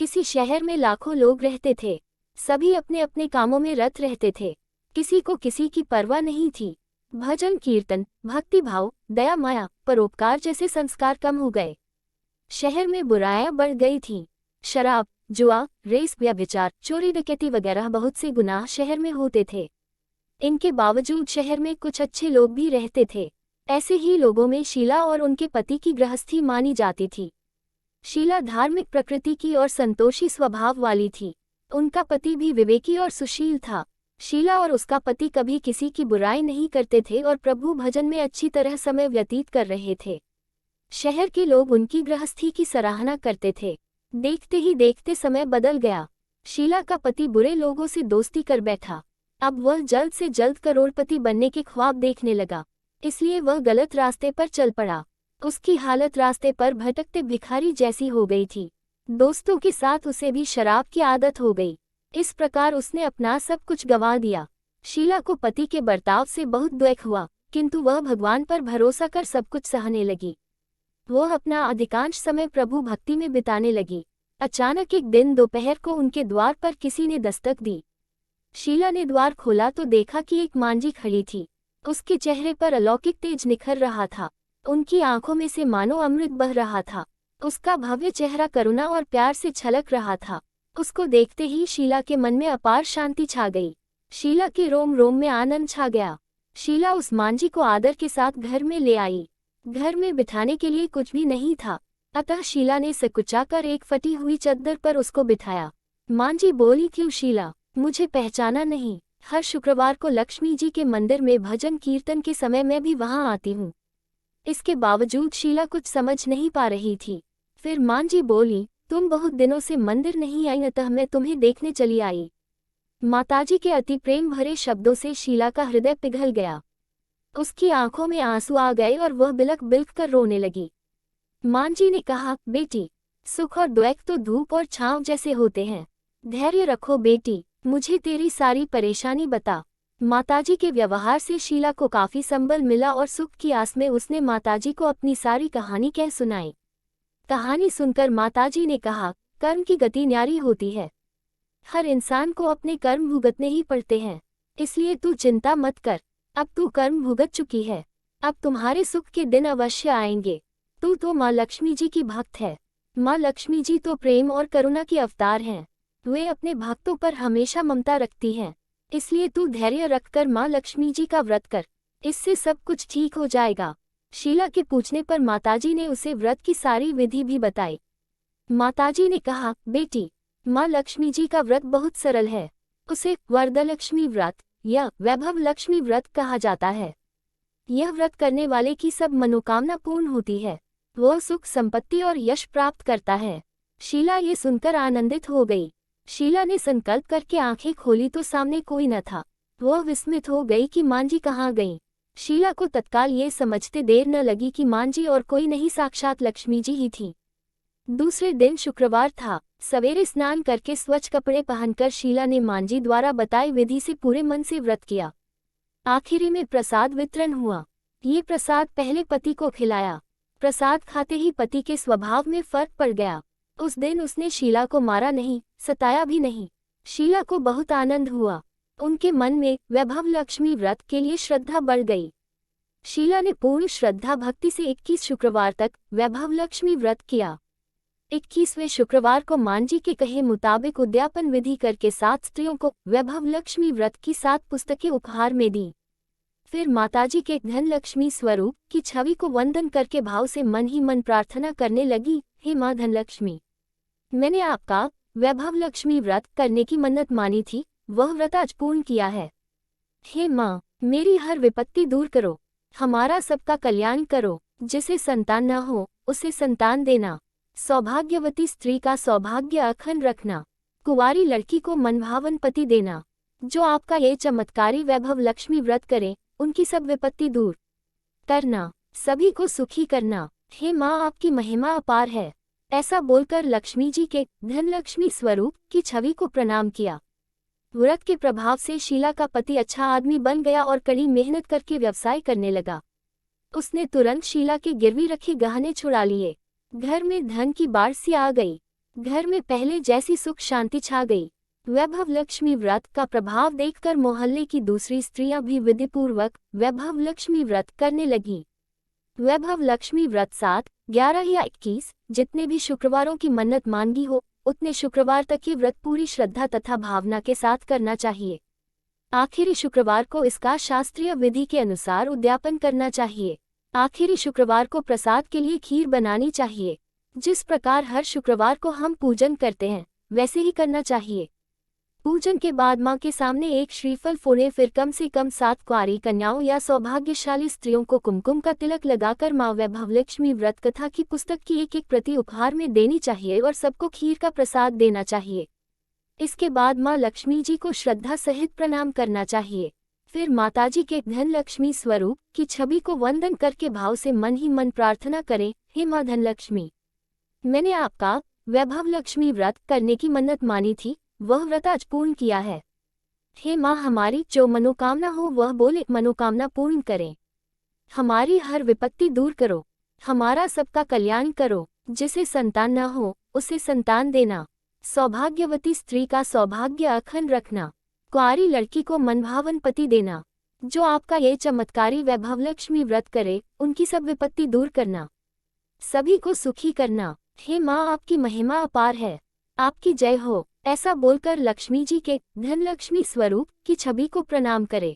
किसी शहर में लाखों लोग रहते थे। सभी अपने अपने कामों में रत रहते थे। किसी को किसी की परवाह नहीं थी। भजन कीर्तन, भक्ति भाव, दया माया, परोपकार जैसे संस्कार कम हो गए। शहर में बुराइयां बढ़ गई थीं। शराब, जुआ, रेस, व्यभिचार, चोरी डकैती वगैरह बहुत से गुनाह शहर में होते थे। इनके बावजूद शहर में कुछ अच्छे लोग भी रहते थे। ऐसे ही लोगों में शीला और उनके पति की गृहस्थी मानी जाती थी। शीला धार्मिक प्रकृति की और संतोषी स्वभाव वाली थी। उनका पति भी विवेकी और सुशील था। शीला और उसका पति कभी किसी की बुराई नहीं करते थे और प्रभु भजन में अच्छी तरह समय व्यतीत कर रहे थे। शहर के लोग उनकी गृहस्थी की सराहना करते थे। देखते ही देखते समय बदल गया। शीला का पति बुरे लोगों से दोस्ती कर बैठा। अब वह जल्द से जल्द करोड़पति बनने के ख्वाब देखने लगा, इसलिए वह गलत रास्ते पर चल पड़ा। उसकी हालत रास्ते पर भटकते भिखारी जैसी हो गई थी। दोस्तों के साथ उसे भी शराब की आदत हो गई। इस प्रकार उसने अपना सब कुछ गंवा दिया। शीला को पति के बर्ताव से बहुत दुख हुआ, किंतु वह भगवान पर भरोसा कर सब कुछ सहने लगी। वह अपना अधिकांश समय प्रभु भक्ति में बिताने लगी। अचानक एक दिन दोपहर को उनके द्वार पर किसी ने दस्तक दी। शीला ने द्वार खोला तो देखा कि एक मांझी खड़ी थी। उसके चेहरे पर अलौकिक तेज निखर रहा था। उनकी आंखों में से मानो अमृत बह रहा था। उसका भव्य चेहरा करुणा और प्यार से छलक रहा था। उसको देखते ही शीला के मन में अपार शांति छा गई। शीला के रोम रोम में आनंद छा गया। शीला उस मांझी को आदर के साथ घर में ले आई। घर में बिठाने के लिए कुछ भी नहीं था, अतः शीला ने सकुचाकर एक फटी हुई चद्दर पर उसको बिठाया। मांझी बोली, क्यों शीला, मुझे पहचाना नहीं? हर शुक्रवार को लक्ष्मी जी के मंदिर में भजन कीर्तन के समय मैं भी वहां आती हूँ। इसके बावजूद शीला कुछ समझ नहीं पा रही थी। फिर मांझी बोली, तुम बहुत दिनों से मंदिर नहीं आई, अतः मैं तुम्हें देखने चली आई। माताजी के अति प्रेम भरे शब्दों से शीला का हृदय पिघल गया। उसकी आंखों में आंसू आ गए और वह बिलख बिलख कर रोने लगी। मांझी ने कहा, बेटी, सुख और दुख तो धूप और छांव जैसे होते हैं। धैर्य रखो बेटी, मुझे तेरी सारी परेशानी बता। माताजी के व्यवहार से शीला को काफी संबल मिला और सुख की आस में उसने माताजी को अपनी सारी कहानी कह सुनाई। कहानी सुनकर माताजी ने कहा, कर्म की गति न्यारी होती है। हर इंसान को अपने कर्म भुगतने ही पड़ते हैं, इसलिए तू चिंता मत कर। अब तू कर्म भुगत चुकी है, अब तुम्हारे सुख के दिन अवश्य आएंगे। तू तो माँ लक्ष्मी जी की भक्त है। माँ लक्ष्मी जी तो प्रेम और करुणा की अवतार हैं। वे अपने भक्तों पर हमेशा ममता रखती हैं, इसलिए तू धैर्य रखकर माँ लक्ष्मी जी का व्रत कर, इससे सब कुछ ठीक हो जाएगा। शीला के पूछने पर माताजी ने उसे व्रत की सारी विधि भी बताई। माताजी ने कहा, बेटी, माँ लक्ष्मी जी का व्रत बहुत सरल है। उसे वरदलक्ष्मी व्रत या वैभव लक्ष्मी व्रत कहा जाता है। यह व्रत करने वाले की सब मनोकामना पूर्ण होती है। वह सुख संपत्ति और यश प्राप्त करता है। शीला ये सुनकर आनंदित हो गई। शीला ने संकल्प करके आंखें खोली तो सामने कोई न था। वह विस्मित हो गई कि मांझी कहाँ गई। शीला को तत्काल ये समझते देर न लगी कि मांझी और कोई नहीं, साक्षात लक्ष्मी जी ही थी। दूसरे दिन शुक्रवार था। सवेरे स्नान करके स्वच्छ कपड़े पहनकर शीला ने मांझी द्वारा बताई विधि से पूरे मन से व्रत किया। आखिरी में प्रसाद वितरण हुआ। ये प्रसाद पहले पति को खिलाया। प्रसाद खाते ही पति के स्वभाव में फर्क पड़ गया। उस दिन उसने शीला को मारा नहीं, सताया भी नहीं। शीला को बहुत आनंद हुआ। उनके मन में वैभव लक्ष्मी व्रत के लिए श्रद्धा बढ़ गई। शीला ने पूर्ण श्रद्धा भक्ति से 21 शुक्रवार तक वैभव लक्ष्मी व्रत किया। 21वें शुक्रवार को मांझी के कहे मुताबिक उद्यापन विधि करके 7 स्त्रियों को वैभव लक्ष्मी व्रत की 7 पुस्तकें उपहार में दी। फिर माताजी के धन लक्ष्मी स्वरूप की छवि को वंदन करके भाव से मन ही मन प्रार्थना करने लगी, हे माँ धनलक्ष्मी, मैंने आपका वैभव लक्ष्मी व्रत करने की मन्नत मानी थी, वह व्रत आज पूर्ण किया है। हे माँ, मेरी हर विपत्ति दूर करो, हमारा सबका कल्याण करो। जिसे संतान न हो उसे संतान देना, सौभाग्यवती स्त्री का सौभाग्य अखंड रखना, कुंवारी लड़की को मनभावन पति देना। जो आपका ये चमत्कारी वैभव लक्ष्मी व्रत करे उनकी सब विपत्ति दूर करना, सभी को सुखी करना। हे माँ, आपकी महिमा अपार है। ऐसा बोलकर लक्ष्मी जी के धनलक्ष्मी स्वरूप की छवि को प्रणाम किया। व्रत के प्रभाव से शीला का पति अच्छा आदमी बन गया और कड़ी मेहनत करके व्यवसाय करने लगा। उसने तुरंत शीला के गिरवी रखे गहने छुड़ा लिए। घर में धन की बाढ़ सी आ गई। घर में पहले जैसी सुख शांति छा गई। वैभव लक्ष्मी व्रत का प्रभाव देखकर मोहल्ले की दूसरी स्त्रियां भी विधिपूर्वक वैभव लक्ष्मी व्रत करने लगी। वैभव लक्ष्मी व्रत 7, 11 या 21 जितने भी शुक्रवारों की मन्नत मांगी हो उतने शुक्रवार तक ये व्रत पूरी श्रद्धा तथा भावना के साथ करना चाहिए। आखिरी शुक्रवार को इसका शास्त्रीय विधि के अनुसार उद्यापन करना चाहिए। आखिरी शुक्रवार को प्रसाद के लिए खीर बनानी चाहिए। जिस प्रकार हर शुक्रवार को हम पूजन करते हैं वैसे ही करना चाहिए। पूजन के बाद मां के सामने एक श्रीफल फोड़े, फिर कम से कम 7 कुंवारी कन्याओं या सौभाग्यशाली स्त्रियों को कुमकुम का तिलक लगाकर मां वैभव लक्ष्मी व्रत कथा की पुस्तक की एक एक प्रति उपहार में देनी चाहिए और सबको खीर का प्रसाद देना चाहिए। इसके बाद मां लक्ष्मी जी को श्रद्धा सहित प्रणाम करना चाहिए। फिर माताजी के धन लक्ष्मी स्वरूप की छवि को वंदन करके भाव से मन ही मन प्रार्थना करें, हे मां धन लक्ष्मी, मैंने आपका वैभव लक्ष्मी व्रत करने की मन्नत मानी थी, वह व्रत आज पूर्ण किया है। हे मां, हमारी जो मनोकामना हो वह बोले मनोकामना पूर्ण करें। हमारी हर विपत्ति दूर करो, हमारा सबका कल्याण करो। जिसे संतान न हो उसे संतान देना, सौभाग्यवती स्त्री का सौभाग्य अखंड रखना, कुंवारी लड़की को मनभावन पति देना। जो आपका ये चमत्कारी वैभव लक्ष्मी व्रत करे उनकी सब विपत्ति दूर करना, सभी को सुखी करना। हे मां, आपकी महिमा अपार है, आपकी जय हो। ऐसा बोलकर लक्ष्मी जी के धन लक्ष्मी स्वरूप की छवि को प्रणाम करे।